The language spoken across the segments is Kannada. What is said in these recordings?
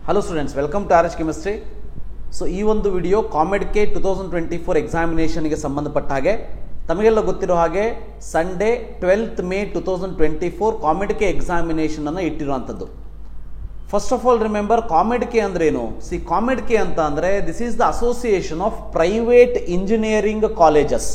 Hello students, welcome to RH Chemistry. So ಈ ಒಂದು ವಿಡಿಯೋ ಕಾಮೆಡ್ಕೆ 2024 ಎಕ್ಸಾಮಿನೇಷನ್ಗೆ ಸಂಬಂಧಪಟ್ಟ ಹಾಗೆ ತಮಗೆಲ್ಲ ಗೊತ್ತಿರೋ ಹಾಗೆ Sunday 12th May 2024 COMEDK examination ಅನ್ನು ಇಟ್ಟಿರುವಂಥದ್ದು. First of all remember COMEDK ಅಂದ್ರೆ ಏನು? ಸಿ ಕಾಮೆಡ್ಕೆ ಅಂತ ಅಂದ್ರೆ this is the association of private engineering colleges.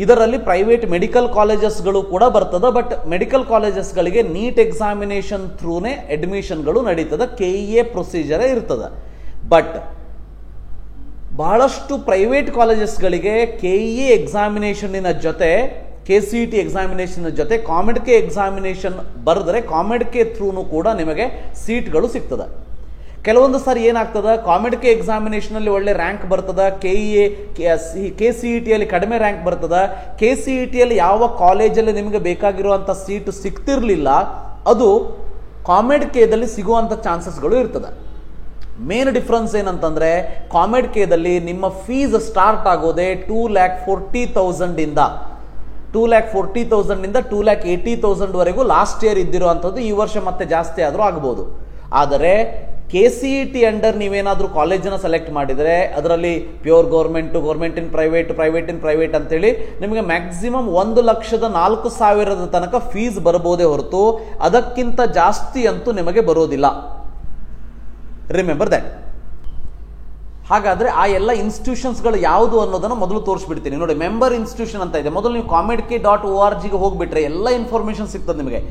ಇದರಲ್ಲಿ ಪ್ರೈವೇಟ್ ಮೆಡಿಕಲ್ ಕಾಲೇಜಸ್ಗಳು ಕೂಡ ಬರ್ತದೆ. ಬಟ್ ಮೆಡಿಕಲ್ ಕಾಲೇಜಸ್ಗಳಿಗೆ ನೀಟ್ ಎಕ್ಸಾಮಿನೇಷನ್ ಥ್ರೂನೇ ಅಡ್ಮಿಷನ್ಗಳು ನಡೀತದೆ, KEA ಪ್ರೊಸೀಜರೇ ಇರ್ತದೆ. ಬಟ್ ಬಹಳಷ್ಟು ಪ್ರೈವೇಟ್ ಕಾಲೇಜಸ್ಗಳಿಗೆ KEA ಎಕ್ಸಾಮಿನೇಷನ್ನಿನ ಜೊತೆ KCET ಎಕ್ಸಾಮಿನೇಷನ್ ಜೊತೆ ಕಾಮೆಡ್ಕೆ ಎಕ್ಸಾಮಿನೇಷನ್ ಬರೆದ್ರೆ ಕಾಮೆಡ್ಕೆ ಥ್ರೂನು ಕೂಡ ನಿಮಗೆ ಸೀಟ್ಗಳು ಸಿಗ್ತದೆ. ಕೆಲವೊಂದು ಸಾರಿ ಏನಾಗ್ತದೆ, ಕಾಮೆಡ್ಕೆ ಎಕ್ಸಾಮಿನೇಷನ್ ಅಲ್ಲಿ ಒಳ್ಳೆ ರ್ಯಾಂಕ್ ಬರ್ತದ, KCET ಅಲ್ಲಿ ಕಡಿಮೆ ರ್ಯಾಂಕ್ ಬರ್ತದ. KCET ಅಲ್ಲಿ ಯಾವ ಕಾಲೇಜಲ್ಲಿ ನಿಮಗೆ ಬೇಕಾಗಿರುವಂತ ಸೀಟು ಸಿಗ್ತಿರ್ಲಿಲ್ಲ, ಅದು ಕಾಮೆಡ್ಕೆದಲ್ಲಿ ಸಿಗುವಂತ ಚಾನ್ಸಸ್ಗಳು ಇರ್ತದೆ. ಮೇನ್ ಡಿಫ್ರೆನ್ಸ್ ಏನಂತಂದ್ರೆ ಕಾಮೆಡ್ಕೆದಲ್ಲಿ ನಿಮ್ಮ ಫೀಸ್ ಸ್ಟಾರ್ಟ್ ಆಗೋದೇ 2,40,000 ಇಂದ 2,80,000 ವರೆಗೂ ಲಾಸ್ಟ್ ಇಯರ್ ಇದ್ದಿರುವಂಥದ್ದು. ಈ ವರ್ಷ ಮತ್ತೆ ಜಾಸ್ತಿ ಆದ್ರೂ ಆಗಬಹುದು. ಆದರೆ KCET ಅಂಡರ್ ನೀವೇನಾದ್ರೂ ಕಾಲೇಜನ್ನ ಸೆಲೆಕ್ಟ್ ಮಾಡಿದರೆ ಅದರಲ್ಲಿ ಪ್ಯೂರ್ ಗೌರ್ಮೆಂಟ್ ಇನ್ ಪ್ರೈವೇಟ್ ಅಂತೇಳಿ ನಿಮಗೆ ಮ್ಯಾಕ್ಸಿಮಮ್ 1,04,000 ತನಕ ಫೀಸ್ ಬರಬಹುದೇ ಹೊರತು ಅದಕ್ಕಿಂತ ಜಾಸ್ತಿ ಅಂತೂ ನಿಮಗೆ ಬರೋದಿಲ್ಲ. Remember that. ಹಾಗಾದ್ರೆ ಆ ಎಲ್ಲ ಇನ್ಸ್ಟಿಟ್ಯೂಷನ್ಸ್ಗಳು ಯಾವುದು ಅನ್ನೋದನ್ನ ಮೊದಲು ತೋರಿಸ್ಬಿಡ್ತೀನಿ. ನೋಡಿ, ಮೆಂಬರ್ ಇನ್ಸ್ಟಿಟ್ಯೂಷನ್ ಅಂತ ಇದೆ. ಮೊದಲು ನೀವು comeedke.org ಹೋಗ್ಬಿಟ್ರೆ ಎಲ್ಲ ಇನ್ಫಾರ್ಮೇಶನ್ ಸಿಗ್ತದೆ ನಿಮಗೆ.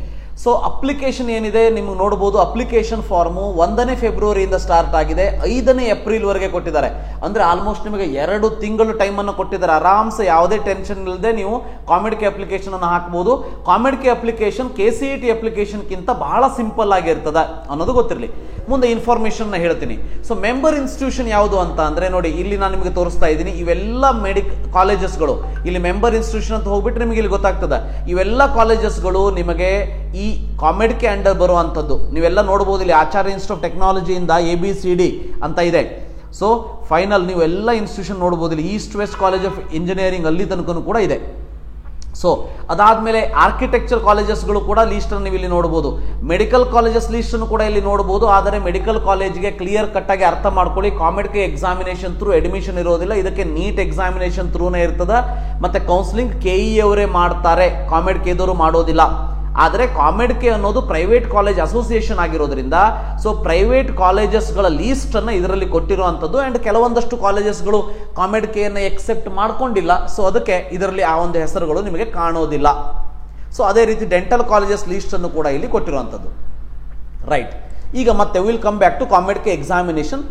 ಸೊ ಅಪ್ಲಿಕೇಶನ್ ಏನಿದೆ ನಿಮ್ಗೆ ನೋಡಬಹುದು. ಅಪ್ಲಿಕೇಶನ್ ಫಾರ್ಮು 1ನೇ ಫೆಬ್ರವರಿಯಿಂದ ಸ್ಟಾರ್ಟ್ ಆಗಿದೆ, 5ನೇ ಏಪ್ರಿಲ್ ವರೆಗೆ ಕೊಟ್ಟಿದ್ದಾರೆ. ಅಂದ್ರೆ ಆಲ್ಮೋಸ್ಟ್ ನಿಮಗೆ 2 ತಿಂಗಳು ಟೈಮ್ ಅನ್ನು ಕೊಟ್ಟಿದ್ದಾರೆ. ಆರಾಮ್ಸೆ ಯಾವುದೇ ಟೆನ್ಷನ್ ಇಲ್ಲದೆ ನೀವು ಕಾಮೆಡ್ಕೆ ಅಪ್ಲಿಕೇಶನ್ ಅನ್ನು ಹಾಕಬಹುದು. ಕಾಮೆಡ್ಕೆ ಅಪ್ಲಿಕೇಶನ್ KCET ಅಪ್ಲಿಕೇಶನ್ ಕಿಂತ ಬಹಳ ಸಿಂಪಲ್ ಆಗಿರ್ತದೆ ಅನ್ನೋದು ಗೊತ್ತಿರಲಿ. ಮುಂದೆ ಇನ್ಫಾರ್ಮೇಶನ್ ಹೇಳ್ತೀನಿ. ಸೊ ಮೆಂಬರ್ ಇನ್ಸ್ಟಿಟ್ಯೂಷನ್ ಯಾವುದು ಅಂತ ಅಂದ್ರೆ ನೋಡಿ, ಇಲ್ಲಿ ನಾನು ನಿಮಗೆ ತೋರಿಸ್ತಾ ಇದ್ದೀನಿ. ಇವೆಲ್ಲ ಕಾಲೇಜಸ್ಗಳು ಇಲ್ಲಿ ಮೆಂಬರ್ ಇನ್ಸ್ಟಿಟ್ಯೂಷನ್ ಅಂತ ಹೋಗ್ಬಿಟ್ರೆ ನಿಮಗೆ ಇಲ್ಲಿ ಗೊತ್ತಾಗ್ತದೆ. ಇವೆಲ್ಲ ಕಾಲೇಜಸ್ಗಳು ನಿಮಗೆ ಈ ಕಾಮೆಡ್ಕೆ ಅಂಡರ್ ಬರುವಂತದ್ದು. ನೀವೆಲ್ಲ ನೋಡಬಹುದು, ಇಲ್ಲಿ ಆಚಾರ್ಯ ಇನ್ಸ್ಟಿಟ್ಯೂಟ್ ಆಫ್ ಟೆಕ್ನಾಲಜಿಯಿಂದ ABCD ಅಂತ ಇದೆ. ಸೊ ಫೈನಲ್ ನೀವು ಎಲ್ಲ ಇನ್ಸ್ಟಿಟ್ಯೂಷನ್ ನೋಡಬಹುದು. ಇಲ್ಲಿ east west college of engineering ಅಲ್ಲಿ ತನಕ ಕೂಡ ಇದೆ. ಸೊ ಅದಾದ್ಮೇಲೆ ಆರ್ಕಿಟೆಕ್ಚರ್ ಕಾಲೇಜಸ್ಗಳು ಕೂಡ ಲೀಸ್ಟ್ ಅನ್ನು ನೀವು ಇಲ್ಲಿ ನೋಡಬಹುದು. ಮೆಡಿಕಲ್ ಕಾಲೇಜಸ್ ಲೀಸ್ಟ್ ಅನ್ನು ಕೂಡ ಇಲ್ಲಿ ನೋಡಬಹುದು. ಆದರೆ ಮೆಡಿಕಲ್ ಕಾಲೇಜ್ಗೆ ಕ್ಲಿಯರ್ ಕಟ್ ಆಗಿ ಅರ್ಥ ಮಾಡ್ಕೊಳ್ಳಿ, ಕಾಮೆಡ್ಕೆ ಎಕ್ಸಾಮಿನೇಷನ್ ಥ್ರೂ ಅಡ್ಮಿಷನ್ ಇರೋದಿಲ್ಲ. ಇದಕ್ಕೆ ನೀಟ್ ಎಕ್ಸಾಮಿನೇಷನ್ ಥ್ರೂನೇ ಇರ್ತದೆ. ಮತ್ತೆ ಕೌನ್ಸಿಲಿಂಗ್ KE ಅವರೇ ಮಾಡ್ತಾರೆ, ಕಾಮೆಡ್ಕೆದವರು ಮಾಡೋದಿಲ್ಲ. ಆದರೆ ಕಾಮೆಡ್ಕೆ ಅನ್ನೋದು ಪ್ರೈವೇಟ್ ಕಾಲೇಜ್ ಅಸೋಸಿಯೇಷನ್ ಆಗಿರೋದ್ರಿಂದ ಸೊ ಪ್ರೈವೇಟ್ ಕಾಲೇಜಸ್ಗಳ ಲೀಸ್ಟ್ ಅನ್ನ ಇದರಲ್ಲಿ ಕೊಟ್ಟಿರುವಂತದ್ದು. ಅಂಡ್ ಕೆಲವೊಂದಷ್ಟು ಕಾಲೇಜಸ್ಗಳು ಕಾಮೆಡ್ಕೆಯನ್ನು ಎಕ್ಸೆಪ್ಟ್ ಮಾಡ್ಕೊಂಡಿಲ್ಲ. ಸೊ ಅದಕ್ಕೆ ಇದರಲ್ಲಿ ಆ ಒಂದು ಹೆಸರುಗಳು ನಿಮಗೆ ಕಾಣೋದಿಲ್ಲ. ಸೊ ಅದೇ ರೀತಿ ಡೆಂಟಲ್ ಕಾಲೇಜಸ್ ಲೀಸ್ಟ್ ಅನ್ನು ಕೂಡ ಇಲ್ಲಿ ಕೊಟ್ಟಿರುವಂತದ್ದು. ರೈಟ್. ಈಗ ಮತ್ತೆ will come back to COMEDK examination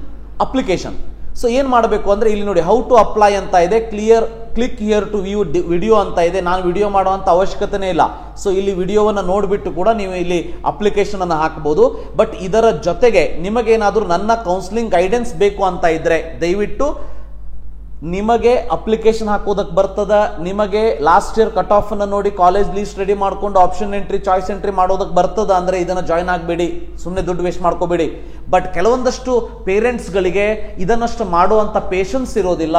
application. So ಏನ್ ಮಾಡಬೇಕು ಅಂದ್ರೆ ಇಲ್ಲಿ ನೋಡಿ, ಹೌ ಟು ಅಪ್ಲೈ ಅಂತ ಇದೆ, click here to view video ಅಂತ ಇದೆ. ನಾನು ವಿಡಿಯೋ ಮಾಡುವಂತ ಅವಶ್ಯಕತೆನೇ ಇಲ್ಲ. ಸೊ ಇಲ್ಲಿ ವಿಡಿಯೋವನ್ನು ನೋಡಿಬಿಟ್ಟು ಕೂಡ ನೀವು ಇಲ್ಲಿ ಅಪ್ಲಿಕೇಶನ್ ಅನ್ನು ಹಾಕಬಹುದು. ಬಟ್ ಇದರ ಜೊತೆಗೆ ನಿಮಗೇನಾದ್ರೂ ನನ್ನ ಕೌನ್ಸಿಲಿಂಗ್ ಗೈಡೆನ್ಸ್ ಬೇಕು ಅಂತ ಇದ್ರೆ ದಯವಿಟ್ಟು ನಿಮಗೆ ಅಪ್ಲಿಕೇಶನ್ ಹಾಕೋದಕ್ಕೆ ಬರ್ತದ. ನಿಮಗೆ ಲಾಸ್ಟ್ ಇಯರ್ ಕಟ್ ಆಫ್ ಅನ್ನು ನೋಡಿ ಕಾಲೇಜ್ ಲೀಸ್ಟ್ ರೆಡಿ ಮಾಡ್ಕೊಂಡು ಆಪ್ಷನ್ ಎಂಟ್ರಿ ಚಾಯ್ಸ್ ಎಂಟ್ರಿ ಮಾಡೋದಕ್ಕೆ ಬರ್ತದ ಅಂದ್ರೆ ಇದನ್ನ ಜಾಯ್ನ್ ಆಗಬೇಡಿ, ಸುಮ್ಮನೆ ದುಡ್ಡು ವೇಸ್ಟ್ ಮಾಡ್ಕೋಬೇಡಿ. ಬಟ್ ಕೆಲವೊಂದಷ್ಟು ಪೇರೆಂಟ್ಸ್ಗಳಿಗೆ ಇದನ್ನಷ್ಟು ಮಾಡುವಂತ ಪೇಷನ್ಸ್ ಇರೋದಿಲ್ಲ,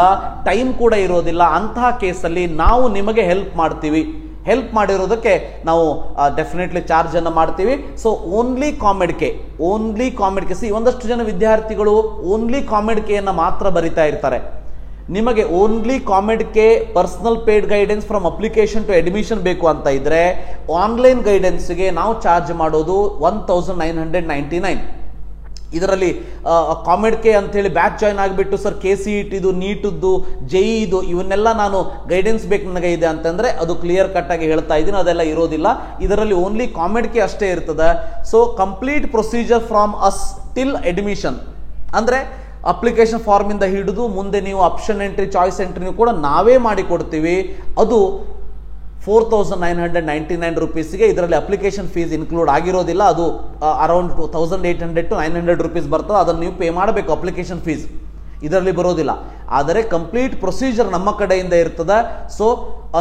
ಟೈಮ್ ಕೂಡ ಇರೋದಿಲ್ಲ. ಅಂತಹ ಕೇಸಲ್ಲಿ ನಾವು ನಿಮಗೆ ಹೆಲ್ಪ್ ಮಾಡ್ತೀವಿ. ಹೆಲ್ಪ್ ಮಾಡಿರೋದಕ್ಕೆ ನಾವು ಡೆಫಿನೆಟ್ಲಿ ಚಾರ್ಜ್ ಅನ್ನು ಮಾಡ್ತೀವಿ. ಸೊ ಓನ್ಲಿ ಕಾಮೆಡ್ಕೆ ಸಿ ಒಂದಷ್ಟು ಜನ ವಿದ್ಯಾರ್ಥಿಗಳು ಓನ್ಲಿ ಕಾಮೆಡ್ಕೆಯನ್ನು ಮಾತ್ರ ಬರಿತಾ ಇರ್ತಾರೆ. ನಿಮಗೆ only COMEDK personal paid guidance from application to admission ಬೇಕು ಅಂತ ಇದ್ರೆ ಆನ್ಲೈನ್ ಗೈಡೆನ್ಸ್ಗೆ ನಾವು ಚಾರ್ಜ್ ಮಾಡೋದು 1,999. ಇದರಲ್ಲಿ ಕಾಮೆಡ್ಕೆ ಅಂತ ಹೇಳಿ ಬ್ಯಾಚ್ ಜಾಯ್ನ್ ಆಗಿಬಿಟ್ಟು ಸರ್ KCET ಇದು, ನೀಟದ್ದು, JEE ಇದು ಇವನ್ನೆಲ್ಲ ನಾನು ಗೈಡೆನ್ಸ್ ಬೇಕು ನನಗೆ ಇದೆ ಅಂತಂದ್ರೆ ಅದು ಕ್ಲಿಯರ್ ಕಟ್ ಆಗಿ ಹೇಳ್ತಾ ಇದ್ದೀನಿ, ಅದೆಲ್ಲ ಇರೋದಿಲ್ಲ. ಇದರಲ್ಲಿ ಓನ್ಲಿ ಕಾಮೆಡ್ಕೆ ಅಷ್ಟೇ ಇರ್ತದೆ. So complete procedure from us till admission ಅಂದ್ರೆ ಅಪ್ಲಿಕೇಶನ್ ಫಾರ್ಮ್ ಇಂದ ಹಿಡಿದು ಮುಂದೆ ನೀವು ಆಪ್ಷನ್ ಎಂಟ್ರಿ ಚಾಯ್ಸ್ ಎಂಟ್ರಿ ಕೂಡ ನಾವೇ ಮಾಡಿ ಕೊಡ್ತೀವಿ. ಅದು 4,999 ರುಪೀಸ್ಗೆ. ಇದರಲ್ಲಿ ಅಪ್ಲಿಕೇಶನ್ ಫೀಸ್ ಇನ್ಕ್ಲೂಡ್ ಆಗಿರೋದಿಲ್ಲ. ಅದು ಅರೌಂಡ್ 1,800 to 900 ರುಪೀಸ್ ಬರ್ತದೆ. ಅದನ್ನು ನೀವು ಪೇ ಮಾಡಬೇಕು, ಅಪ್ಲಿಕೇಶನ್ ಫೀಸ್ ಇದರಲ್ಲಿ ಬರೋದಿಲ್ಲ. ಆದರೆ ಕಂಪ್ಲೀಟ್ ಪ್ರೊಸೀಜರ್ ನಮ್ಮ ಕಡೆಯಿಂದ ಇರ್ತದೆ. ಸೊ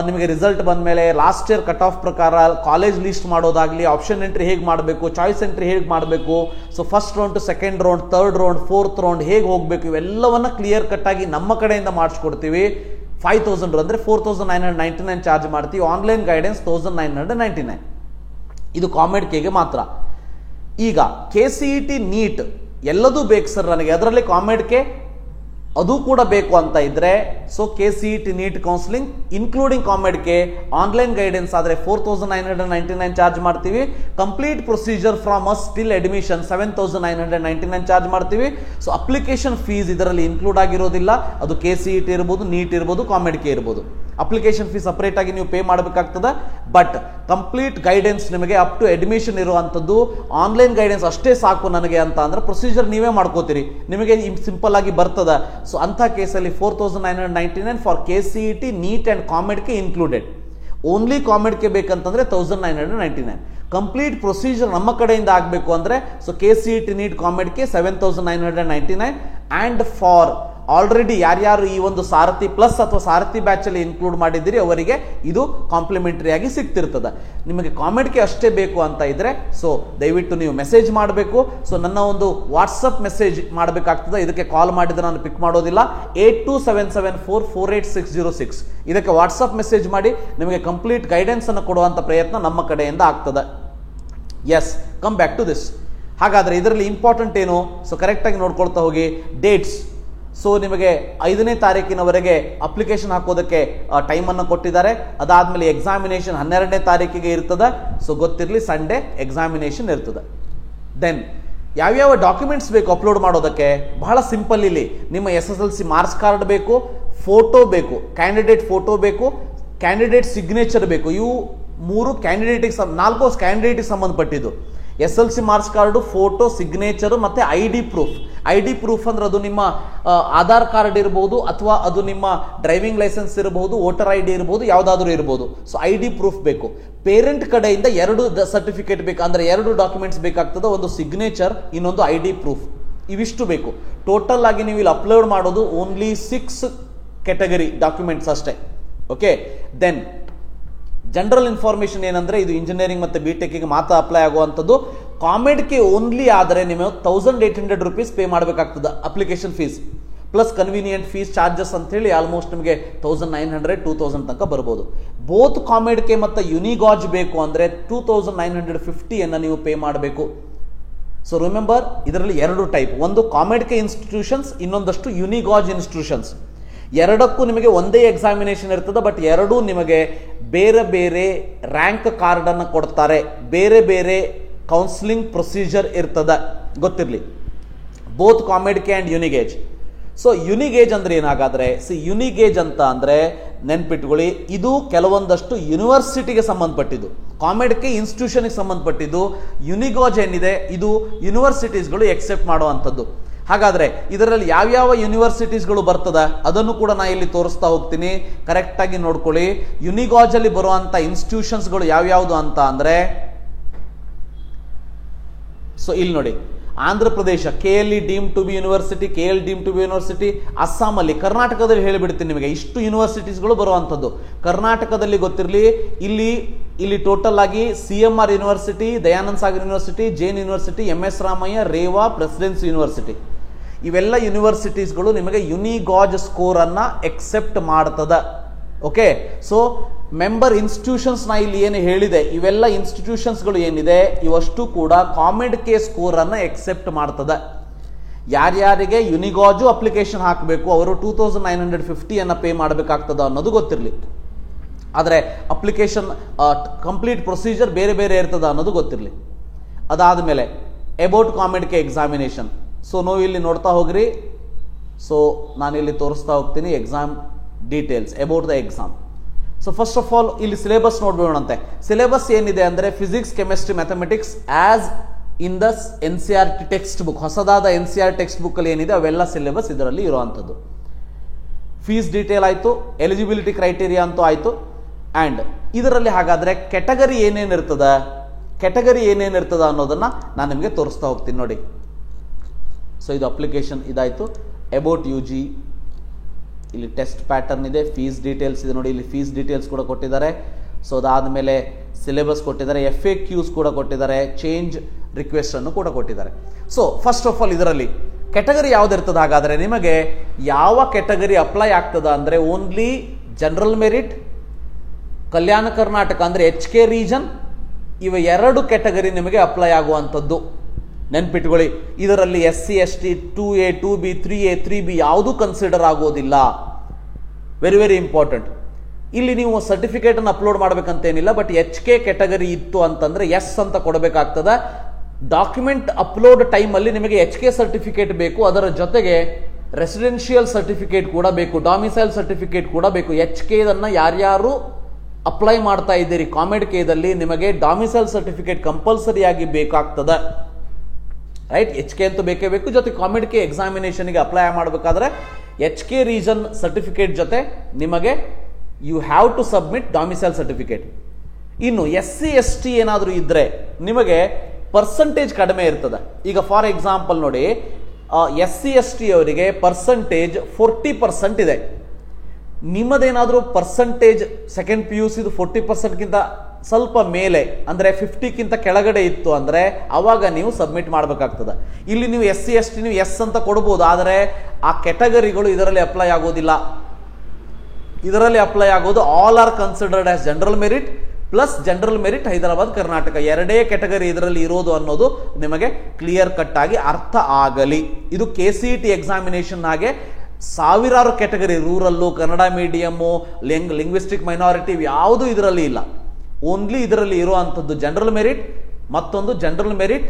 ನಿಮಗೆ ರಿಸಲ್ಟ್ ಬಂದ ಮೇಲೆ ಲಾಸ್ಟ್ ಇಯರ್ ಕಟ್ ಆಫ್ ಪ್ರಕಾರ ಕಾಲೇಜ್ ಲಿಸ್ಟ್ ಮಾಡೋದಾಗ್ಲಿ, ಆಪ್ಷನ್ ಎಂಟ್ರಿ ಹೇಗೆ ಮಾಡಬೇಕು, ಚಾಯ್ಸ್ ಎಂಟ್ರಿ ಹೇಗೆ ಮಾಡಬೇಕು, so first round two second round, third round, fourth round ಹೇಗೆ ಹೋಗಬೇಕು, ಇವೆಲ್ಲವನ್ನ ಕ್ಲಿಯರ್ ಕಟ್ ಆಗಿ ನಮ್ಮ ಕಡೆಯಿಂದ ಮಾಡಿಸ್ಕೊಡ್ತೀವಿ. 5,000 ಅಂದ್ರೆ 4,999 ಚಾರ್ಜ್ ಮಾಡ್ತೀವಿ. Online guidance 1,999. ಇದು ಕಾಮೆಡ್ಕೆಗೆ ಮಾತ್ರ. ಈಗ KCET ನೀಟ್ ಎಲ್ಲದೂ ಬೇಕು ಸರ್ ನನಗೆ, ಅದರಲ್ಲಿ ಕಾಮೆಡ್ಕೆ ಅದು ಕೂಡ ಬೇಕು ಅಂತ ಇದ್ರೆ so KCET NEET counselling including COMEDK online guidance ಆದರೆ 4999 ಚಾರ್ಜ್ ಮಾಡ್ತೀವಿ. Complete procedure from us till admission 7999 charge ಮಾಡ್ತೀವಿ. ಸೊ ಅಪ್ಲಿಕೇಶನ್ ಫೀಸ್ ಇದರಲ್ಲಿ ಇನ್ಕ್ಲೂಡ್ ಆಗಿರೋದಿಲ್ಲ. ಅದು KCET ಇರ್ಬೋದು, ನೀಟ್ ಇರ್ಬೋದು, ಕಾಮೆಡ್ಕೆ ಇರ್ಬೋದು. ಅಪ್ಲಿಕೇಶನ್ ಫೀಸ್ ಸಪರೇಟ್ ಆಗಿ ನೀವು ಪೇ ಮಾಡಬೇಕಾಗ್ತದೆ. ಬಟ್ ಕಂಪ್ಲೀಟ್ ಗೈಡೆನ್ಸ್ ನಿಮಗೆ ಅಪ್ ಟು ಅಡ್ಮಿಷನ್ ಇರುವಂಥದ್ದು. ಆನ್ಲೈನ್ ಗೈಡೆನ್ಸ್ ಅಷ್ಟೇ ಸಾಕು ನನಗೆ ಅಂತ ಅಂದ್ರೆ ಪ್ರೊಸೀಜರ್ ನೀವೇ ಮಾಡ್ಕೋತೀರಿ, ನಿಮಗೆ ಸಿಂಪಲ್ ಆಗಿ ಬರ್ತದ. ಸೊ ಅಂಥ ಕೇಸಲ್ಲಿ 4999 for KCET NEET and COMEDK included. Only COMEDK ಬೇಕಂತಂದ್ರೆ 1999. ಕಂಪ್ಲೀಟ್ ಪ್ರೊಸೀಜರ್ ನಮ್ಮ ಕಡೆಯಿಂದ ಆಗಬೇಕು ಅಂದ್ರೆ so KCET NEET COMEDK 7999 and for already ಯಾರ್ಯಾರು ಈ ಒಂದು ಸಾರಥಿ ಪ್ಲಸ್ ಅಥವಾ ಸಾರಥಿ ಬ್ಯಾಚ್ ಅಲ್ಲಿ ಇನ್ಕ್ಲೂಡ್ ಮಾಡಿದ್ದೀರಿ ಅವರಿಗೆ ಇದು ಕಾಂಪ್ಲಿಮೆಂಟರಿ ಆಗಿ ಸಿಗ್ತಿರ್ತದೆ. ನಿಮಗೆ ಕಾಮೆಡ್ಕೆ ಅಷ್ಟೇ ಬೇಕು ಅಂತ ಇದ್ರೆ ಸೊ ದಯವಿಟ್ಟು ನೀವು ಮೆಸೇಜ್ ಮಾಡಬೇಕು. ಸೊ ನನ್ನ ಒಂದು ವಾಟ್ಸಪ್ ಮೆಸೇಜ್ ಮಾಡಬೇಕಾಗ್ತದೆ. ಇದಕ್ಕೆ ಕಾಲ್ ಮಾಡಿದ್ರೆ ನಾನು ಪಿಕ್ ಮಾಡೋದಿಲ್ಲ. 8277448606 ಇದಕ್ಕೆ ವಾಟ್ಸಪ್ ಮೆಸೇಜ್ ಮಾಡಿ ನಿಮಗೆ ಕಂಪ್ಲೀಟ್ ಗೈಡೆನ್ಸ್ ಅನ್ನು ಕೊಡುವಂತ ಪ್ರಯತ್ನ ನಮ್ಮ ಕಡೆಯಿಂದ ಆಗ್ತದೆ. Yes, come back to this. ಹಾಗಾದ್ರೆ ಇದರಲ್ಲಿ ಇಂಪಾರ್ಟೆಂಟ್ ಏನು? ಸೊ ಕರೆಕ್ಟಾಗಿ ನೋಡ್ಕೊಳ್ತಾ ಹೋಗಿ. ಡೇಟ್ಸ್, ಸೊ ನಿಮಗೆ 5ನೇ ತಾರೀಕಿನವರೆಗೆ ಅಪ್ಲಿಕೇಶನ್ ಹಾಕೋದಕ್ಕೆ ಟೈಮನ್ನು ಕೊಟ್ಟಿದ್ದಾರೆ. ಅದಾದ್ಮೇಲೆ ಎಕ್ಸಾಮಿನೇಷನ್ 12ನೇ ತಾರೀಕಿಗೆ ಇರ್ತದೆ. ಸೊ ಗೊತ್ತಿರಲಿ, ಸಂಡೇ ಎಕ್ಸಾಮಿನೇಷನ್ ಇರ್ತದೆ. ದೆನ್ ಯಾವ್ಯಾವ ಡಾಕ್ಯುಮೆಂಟ್ಸ್ ಬೇಕು ಅಪ್ಲೋಡ್ ಮಾಡೋದಕ್ಕೆ? ಬಹಳ ಸಿಂಪಲ್. ಇಲ್ಲಿ ನಿಮ್ಮ SSLC ಮಾರ್ಕ್ಸ್ ಕಾರ್ಡ್ ಬೇಕು, ಫೋಟೋ ಬೇಕು, ಕ್ಯಾಂಡಿಡೇಟ್ ಫೋಟೋ ಬೇಕು, ಕ್ಯಾಂಡಿಡೇಟ್ ಸಿಗ್ನೇಚರ್ ಬೇಕು. ಇವು 4 ಕ್ಯಾಂಡಿಡೇಟಿಗೆ ಸಂಬಂಧಪಟ್ಟಿದ್ದು. SSLC marks card, photo, signature ಮತ್ತೆ ID ಪ್ರೂಫ್. ID ಪ್ರೂಫ್ ಅಂದ್ರೆ ಅದು ನಿಮ್ಮ ಆಧಾರ್ ಕಾರ್ಡ್ ಇರಬಹುದು ಅಥವಾ ಅದು ನಿಮ್ಮ ಡ್ರೈವಿಂಗ್ ಲೈಸೆನ್ಸ್ ಇರಬಹುದು, ವೋಟರ್ ID ಇರಬಹುದು, ಯಾವುದಾದ್ರೂ ಇರಬಹುದು. ಸೊ ID ಪ್ರೂಫ್ ಬೇಕು. ಪೇರೆಂಟ್ ಕಡೆಯಿಂದ 2 ಸರ್ಟಿಫಿಕೇಟ್ ಬೇಕು, ಅಂದ್ರೆ 2 ಡಾಕ್ಯುಮೆಂಟ್ಸ್ ಬೇಕಾಗ್ತದೆ. ಒಂದು ಸಿಗ್ನೇಚರ್, ಇನ್ನೊಂದು ID ಪ್ರೂಫ್. ಇವಿಷ್ಟು ಬೇಕು. ಟೋಟಲ್ ಆಗಿ ನೀವು ಇಲ್ಲಿ ಅಪ್ಲೋಡ್ ಮಾಡೋದು ಓನ್ಲಿ 6 ಕ್ಯಾಟಗರಿ ಡಾಕ್ಯುಮೆಂಟ್ಸ್ ಅಷ್ಟೇ. ಓಕೆ. ದೆನ್ ಜನರಲ್ ಇನ್ಫಾರ್ಮೇಶನ್ ಏನಂದ್ರೆ ಇದು ಇಂಜಿನಿಯರಿಂಗ್ ಮತ್ತೆ BTech ಮಾತ್ರ ಅಪ್ಲೈ ಆಗುವಂಥದ್ದು. ಕಾಮೆಡ್ಕೆ ಓನ್ಲಿ ಆದರೆ ನೀವು 1800 ರೂಪೀಸ್ ಪೇ ಮಾಡಬೇಕಾಗ್ತದೆ application fees plus convenient fees charges ಅಂತ ಹೇಳಿ ಆಲ್ಮೋಸ್ಟ್ ನಿಮಗೆ 1900-2000 ತನಕ ಬರ್ಬೋದು. ಬೋತ್ ಕಾಮೆಡ್ಕೆ ಮತ್ತು ಯುನಿಗಾಜ್ ಬೇಕು ಅಂದ್ರೆ 2950 ನೀವು ಪೇ ಮಾಡಬೇಕು. ಸೊ ರಿಮೆಂಬರ್, ಇದರಲ್ಲಿ 2 ಟೈಪ್. ಒಂದು ಕಾಮೆಡ್ಕೆ ಇನ್ಸ್ಟಿಟ್ಯೂಷನ್ಸ್, ಇನ್ನೊಂದಷ್ಟು ಯುನಿಗಾಜ್ ಇನ್ಸ್ಟಿಟ್ಯೂಷನ್ಸ್. ಎರಡಕ್ಕೂ ನಿಮಗೆ ಒಂದೇ ಎಕ್ಸಾಮಿನೇಷನ್ ಇರ್ತದೆ. ಬಟ್ ಎರಡೂ ನಿಮಗೆ ಬೇರೆ ಬೇರೆ ರ್ಯಾಂಕ್ ಕಾರ್ಡ್ ಅನ್ನು ಕೊಡ್ತಾರೆ, ಬೇರೆ ಬೇರೆ ಕೌನ್ಸಿಲಿಂಗ್ ಪ್ರೊಸೀಜರ್ ಇರ್ತದೆ, ಗೊತ್ತಿರಲಿ. Both COMEDK and UniGauge. So UniGauge ಅಂದ್ರೆ ಏನಾಗಾದ್ರೆ, ಯುನಿಗೇಜ್ ಅಂತ ಅಂದ್ರೆ ನೆನ್ಪಿಟ್ಕೊಳ್ಳಿ, ಇದು ಕೆಲವೊಂದಷ್ಟು ಯೂನಿವರ್ಸಿಟಿಗೆ ಸಂಬಂಧಪಟ್ಟಿದ್ದು. ಕಾಮೆಡ್ಕೆ ಇನ್ಸ್ಟಿಟ್ಯೂಷನ್ಗೆ ಸಂಬಂಧಪಟ್ಟಿದ್ದು. ಯುನಿಗಾಜ್ ಏನಿದೆ ಇದು ಯೂನಿವರ್ಸಿಟೀಸ್ಗಳು ಎಕ್ಸೆಪ್ಟ್ ಮಾಡುವಂಥದ್ದು. ಹಾಗಾದ್ರೆ ಇದರಲ್ಲಿ ಯಾವ್ಯಾವ ಯೂನಿವರ್ಸಿಟೀಸ್ಗಳು ಬರ್ತದ ಅದನ್ನು ಕೂಡ ನಾ ಇಲ್ಲಿ ತೋರಿಸ್ತಾ ಹೋಗ್ತೀನಿ. ಕರೆಕ್ಟ್ ಆಗಿ ನೋಡ್ಕೊಳ್ಳಿ. ಯುನಿಗಾಜ್ ಅಲ್ಲಿ ಬರುವಂತ ಇನ್ಸ್ಟಿಟ್ಯೂಷನ್ಸ್ಗಳು ಯಾವ್ಯಾವುದು ಅಂತ ಅಂದ್ರೆ, ಸೊ ಇಲ್ಲಿ ನೋಡಿ, Andhra Pradesh KLE deemed to be university, KL deemed to be university. ಅಸ್ಸಾಮಲ್ಲಿ, ಕರ್ನಾಟಕದಲ್ಲಿ ಹೇಳಿಬಿಡ್ತೀನಿ ನಿಮಗೆ, ಇಷ್ಟು ಯೂನಿವರ್ಸಿಟೀಸ್ಗಳು ಬರುವಂಥದ್ದು. ಕರ್ನಾಟಕದಲ್ಲಿ ಗೊತ್ತಿರಲಿ, ಇಲ್ಲಿ ಟೋಟಲ್ ಆಗಿ CMR university, Dayananda Sagar university, Jain university, MS Ramaiah, Reva, presidency university. ಇವೆಲ್ಲ ಯೂನಿವರ್ಸಿಟೀಸ್ಗಳು ನಿಮಗೆ ಯುನಿಗಾಜ್ ಸ್ಕೋರ್ ಅನ್ನ ಎಕ್ಸೆಪ್ಟ್ ಮಾಡ್ತದ. ಓಕೆ. ಸೊ ಮೆಂಬರ್ ಇನ್ಸ್ಟಿಟ್ಯೂಷನ್ಸ್ ನಾ ಇಲ್ಲಿ ಏನು ಹೇಳಿದೆ, ಇವೆಲ್ಲ ಇನ್ಸ್ಟಿಟ್ಯೂಷನ್ಸ್ಗಳು ಏನಿದೆ ಇವಷ್ಟು ಕೂಡ ಕಾಮೆಡ್ಕೆ ಸ್ಕೋರ್ ಅನ್ನ ಎಕ್ಸೆಪ್ಟ್ ಮಾಡ್ತದ. ಯಾರ್ಯಾರಿಗೆ ಯುನಿಗಾಜು ಅಪ್ಲಿಕೇಶನ್ ಹಾಕಬೇಕು ಅವರು 2950 ಪೇ ಮಾಡಬೇಕಾಗ್ತದ ಅನ್ನೋದು ಗೊತ್ತಿರಲಿ. ಆದರೆ ಅಪ್ಲಿಕೇಶನ್ ಕಂಪ್ಲೀಟ್ ಪ್ರೊಸೀಜರ್ ಬೇರೆ ಬೇರೆ ಇರ್ತದ ಅನ್ನೋದು ಗೊತ್ತಿರಲಿ. ಅದಾದಮೇಲೆ ಅಬೌಟ್ ಕಾಮೆಡ್ಕೆ ಎಕ್ಸಾಮಿನೇಷನ್. ಸೊ ನೀವು ಇಲ್ಲಿ ನೋಡ್ತಾ ಹೋಗ್ರಿ. ಸೊ ನಾನಿಲ್ಲಿ ತೋರಿಸ್ತಾ ಹೋಗ್ತೀನಿ exam details about the exam. So first of all ಇಲ್ಲಿ ಸಿಲೆಬಸ್ ನೋಡ್ಬೇಕಂತೆ. ಸಿಲೆಬಸ್ ಏನಿದೆ ಅಂದ್ರೆ physics, chemistry, mathematics as in the NCERT text book. ಹೊಸದಾದ NCERT ಟೆಕ್ಸ್ಟ್ ಬುಕ್ ಅಲ್ಲಿ ಏನಿದೆ ಅವೆಲ್ಲ ಸಿಲೆಬಸ್ ಇದರಲ್ಲಿ ಇರುವಂಥದ್ದು. ಫೀಸ್ ಡೀಟೇಲ್ ಆಯ್ತು, ಎಲಿಜಿಬಿಲಿಟಿ ಕ್ರೈಟೀರಿಯಾ ಅಂತೂ ಆಯ್ತು. ಅಂಡ್ ಇದರಲ್ಲಿ ಹಾಗಾದ್ರೆ ಕೆಟಗರಿ ಏನೇನಿರ್ತದ ಅನ್ನೋದನ್ನ ನಾನು ನಿಮಗೆ ತೋರಿಸ್ತಾ ಹೋಗ್ತೀನಿ ನೋಡಿ. ಸೊ ಇದು ಅಪ್ಲಿಕೇಶನ್ ಇದಾಯ್ತು. ಅಬೌಟ್ UG, ಇಲ್ಲಿ ಟೆಸ್ಟ್ ಪ್ಯಾಟರ್ನ್ ಇದೆ, ಫೀಸ್ ಡೀಟೇಲ್ಸ್ ಇದೆ ನೋಡಿ, ಇಲ್ಲಿ ಫೀಸ್ ಡೀಟೇಲ್ಸ್ ಕೂಡ ಕೊಟ್ಟಿದ್ದಾರೆ. ಸೊ ಅದಾದಮೇಲೆ ಸಿಲೆಬಸ್ ಕೊಟ್ಟಿದ್ದಾರೆ, FAQs ಕೂಡ ಕೊಟ್ಟಿದ್ದಾರೆ, ಚೇಂಜ್ ರಿಕ್ವೆಸ್ಟ್ ಅನ್ನು ಕೂಡ ಕೊಟ್ಟಿದ್ದಾರೆ. ಸೊ ಫಸ್ಟ್ ಆಫ್ ಆಲ್ ಇದರಲ್ಲಿ ಕೆಟಗರಿ ಯಾವ್ದಿರ್ತದೆ? ಹಾಗಾದ್ರೆ ನಿಮಗೆ ಯಾವ ಕೆಟಗರಿ ಅಪ್ಲೈ ಆಗ್ತದ ಅಂದ್ರೆ only general merit, Kalyana Karnataka ಅಂದ್ರೆ HK ರೀಜನ್, ಇವ 2 ಕೆಟಗರಿ ನಿಮಗೆ ಅಪ್ಲೈ ಆಗುವಂಥದ್ದು. ನೆನ್ಪಿಟ್ಕೊಳ್ಳಿ, ಇದರಲ್ಲಿ SC ST 2A 2B 3A 3B ಯಾವುದೂ ಕನ್ಸಿಡರ್ ಆಗೋದಿಲ್ಲ. Very very important. ಇಲ್ಲಿ ನೀವು ಸರ್ಟಿಫಿಕೇಟ್ ಅನ್ನು ಅಪ್ಲೋಡ್ ಮಾಡಬೇಕಂತೇನಿಲ್ಲ, ಬಟ್ HK ಕ್ಯಾಟಗರಿ ಇತ್ತು ಅಂತಂದ್ರೆ ಎಸ್ ಅಂತ ಕೊಡಬೇಕಾಗ್ತದೆ. ಡಾಕ್ಯುಮೆಂಟ್ ಅಪ್ಲೋಡ್ ಟೈಮಲ್ಲಿ ನಿಮಗೆ HK ಸರ್ಟಿಫಿಕೇಟ್ ಬೇಕು, ಅದರ ಜೊತೆಗೆ ರೆಸಿಡೆನ್ಷಿಯಲ್ ಸರ್ಟಿಫಿಕೇಟ್ ಕೂಡ ಬೇಕು, ಡಾಮಿಸೈಲ್ ಸರ್ಟಿಫಿಕೇಟ್ ಕೂಡ ಬೇಕು. HK ಅನ್ನ ಯಾರ್ಯಾರು ಅಪ್ಲೈ ಮಾಡ್ತಾ ಇದ್ದೀರಿ ಕಾಮೆಡ್-ಕೆದಲ್ಲಿ ನಿಮಗೆ ಡಾಮಿಸೈಲ್ ಸರ್ಟಿಫಿಕೇಟ್ ಕಂಪಲ್ಸರಿ ಆಗಿ ಬೇಕಾಗ್ತದೆ. ರೈಟ್, HK ಅಂತೂ ಬೇಕೇ ಬೇಕು. ಜೊತೆ ಕಾಮೆಡ್-ಕೆ ಎಕ್ಸಾಮಿನೇಷನ್ಗೆ ಅಪ್ಲೈ ಮಾಡಬೇಕಾದ್ರೆ HK ರೀಜನ್ ಸರ್ಟಿಫಿಕೇಟ್ ಜೊತೆ ನಿಮಗೆ you have to submit domicile certificate. ಇನ್ನು SC ST ಏನಾದರೂ ಇದ್ರೆ ನಿಮಗೆ ಪರ್ಸೆಂಟೇಜ್ ಕಡಿಮೆ ಇರ್ತದೆ. ಈಗ ಫಾರ್ ಎಕ್ಸಾಂಪಲ್ ನೋಡಿ, SC ST ಅವರಿಗೆ ಪರ್ಸೆಂಟೇಜ್ 40% ಇದೆ. ನಿಮ್ಮದೇನಾದರೂ ಪರ್ಸೆಂಟೇಜ್ ಸೆಕೆಂಡ್ PUC 40%ಗಿಂತ ಸ್ವಲ್ಪ ಮೇಲೆ ಅಂದ್ರೆ 50ಕ್ಕಿಂತ ಕೆಳಗಡೆ ಇತ್ತು ಅಂದ್ರೆ ಅವಾಗ ನೀವು ಸಬ್ಮಿಟ್ ಮಾಡಬೇಕಾಗ್ತದೆ. ಇಲ್ಲಿ ನೀವು SC ST ನೀವು ಎಸ್ ಅಂತ ಕೊಡಬಹುದು, ಆದರೆ ಆ ಕೆಟಗರಿಗಳು ಇದರಲ್ಲಿ ಅಪ್ಲೈ ಆಗೋದಿಲ್ಲ. ಇದರಲ್ಲಿ ಅಪ್ಲೈ ಆಗೋದು all are considered as general merit plus general merit Hyderabad Karnataka, ಎರಡೇ ಕೆಟಗರಿ ಇದರಲ್ಲಿ ಇರೋದು ಅನ್ನೋದು ನಿಮಗೆ ಕ್ಲಿಯರ್ ಕಟ್ ಆಗಿ ಅರ್ಥ ಆಗಲಿ. ಇದು KCET ಎಕ್ಸಾಮಿನೇಷನ್ ಹಾಗೆ ಸಾವಿರಾರು category, rural, Kannada medium, linguistic minority ಯಾವುದು ಇದರಲ್ಲಿ ಇಲ್ಲ. ಓನ್ಲಿ ಇದರಲ್ಲಿ ಇರುವಂಥದ್ದು ಜನರಲ್ ಮೆರಿಟ್, ಮತ್ತೊಂದು ಜನರಲ್ ಮೆರಿಟ್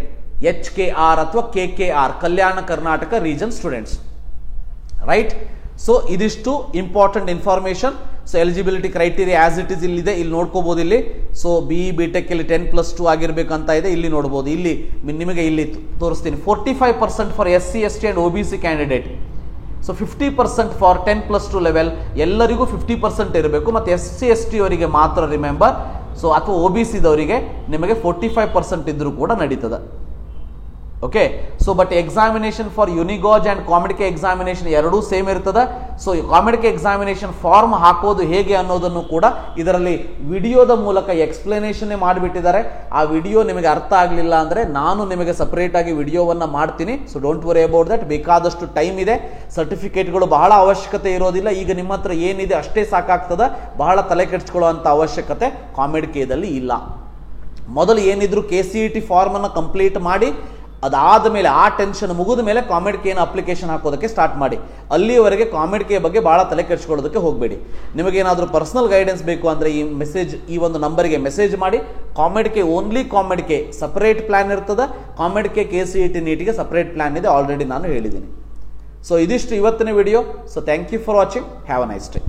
HKR ಅಥವಾ KKR, Kalyana Karnataka region students. Right, so ಇದಿಷ್ಟು important information. So eligibility criteria as it is ಇಲ್ಲಿದೆ, ಇಲ್ಲಿ ನೋಡ್ಕೋಬಹುದು. ಇಲ್ಲಿ ಸೊ BE BTech ಇಲ್ಲಿ 10+2 ಆಗಿರ್ಬೇಕಂತ ಇದೆ, ಇಲ್ಲಿ ನೋಡ್ಬೋದು. ಇಲ್ಲಿ ನಿಮಗೆ ಇಲ್ಲಿ ತೋರಿಸ್ತೀನಿ 45% for SC ST and OBC candidate. So 50% for 10+2 level, ಎಲ್ಲರಿಗೂ 50% ಇರಬೇಕು. ಮತ್ತು SC ST ಅವರಿಗೆ ಮಾತ್ರ ರಿಮೆಂಬರ್. ಸೊ ಅಥವಾ OBC ದವರಿಗೆ ನಿಮಗೆ 45% ಇದ್ರೂ ಕೂಡ ನಡೀತದೆ. Okay, so but examination for UniGAUGE and COMEDK examination ಎರಡೂ ಸೇಮ್ ಇರ್ತದೆ. ಸೊ ಕಾಮೆಡ್-ಕೆ ಎಕ್ಸಾಮಿನೇಷನ್ ಫಾರ್ಮ್ ಹಾಕೋದು ಹೇಗೆ ಅನ್ನೋದನ್ನು ಕೂಡ ಇದರಲ್ಲಿ ವಿಡಿಯೋದ ಮೂಲಕ ಎಕ್ಸ್ಪ್ಲನೇಷನ್ ಮಾಡಿಬಿಟ್ಟಿದ್ದಾರೆ. ಆ ವಿಡಿಯೋ ನಿಮಗೆ ಅರ್ಥ ಆಗಲಿಲ್ಲ ಅಂದರೆ ನಾನು ನಿಮಗೆ ಸಪರೇಟ್ ಆಗಿ ವಿಡಿಯೋವನ್ನು ಮಾಡ್ತೀನಿ. So don't worry about that. ಬೇಕಾದಷ್ಟು ಟೈಮ್ ಇದೆ. ಸರ್ಟಿಫಿಕೇಟ್ಗಳು ಬಹಳ ಅವಶ್ಯಕತೆ ಇರೋದಿಲ್ಲ. ಈಗ ನಿಮ್ಮ ಹತ್ರ ಏನಿದೆ ಅಷ್ಟೇ ಸಾಕಾಗ್ತದೆ. ಬಹಳ ತಲೆ ಕೆಡಿಸ್ಕೊಳ್ಳುವಂಥ ಅವಶ್ಯಕತೆ ಕಾಮೆಡ್-ಕೆದಲ್ಲಿ ಇಲ್ಲ. ಮೊದಲು ಏನಿದ್ರು KCET ಫಾರ್ಮ್ ಅನ್ನು ಕಂಪ್ಲೀಟ್ ಮಾಡಿ, ಅದಾದ ಮೇಲೆ ಆ ಟೆನ್ಷನ್ ಮುಗಿದ ಮೇಲೆ ಕಾಮೆಡ್-ಕೆನ ಅಪ್ಲಿಕೇಶನ್ ಹಾಕೋದಕ್ಕೆ ಸ್ಟಾರ್ಟ್ ಮಾಡಿ. ಅಲ್ಲಿಯವರೆಗೆ ಕಾಮೆಡ್-ಕೆ ಬಗ್ಗೆ ಬಹಳ ತಲೆ ಕೆಡಿಸ್ಕೊಳ್ಳೋದಕ್ಕೆ ಹೋಗಬೇಡಿ. ನಿಮಗೇನಾದರೂ ಪರ್ಸನಲ್ ಗೈಡೆನ್ಸ್ ಬೇಕು ಅಂದರೆ ಈ ಒಂದು ನಂಬರಿಗೆ ಮೆಸೇಜ್ ಮಾಡಿ. COMEDK only COMEDK separate plan ಇರ್ತದೆ. ಕಾಮೆಡ್-ಕೆ KCET ನೀಟಿಗೆ ಸಪರೇಟ್ ಪ್ಲಾನ್ ಇದೆ, ಆಲ್ರೆಡಿ ನಾನು ಹೇಳಿದ್ದೀನಿ. ಸೊ ಇದಿಷ್ಟು ಇವತ್ತಿನ video. So thank you for watching. Have a nice day.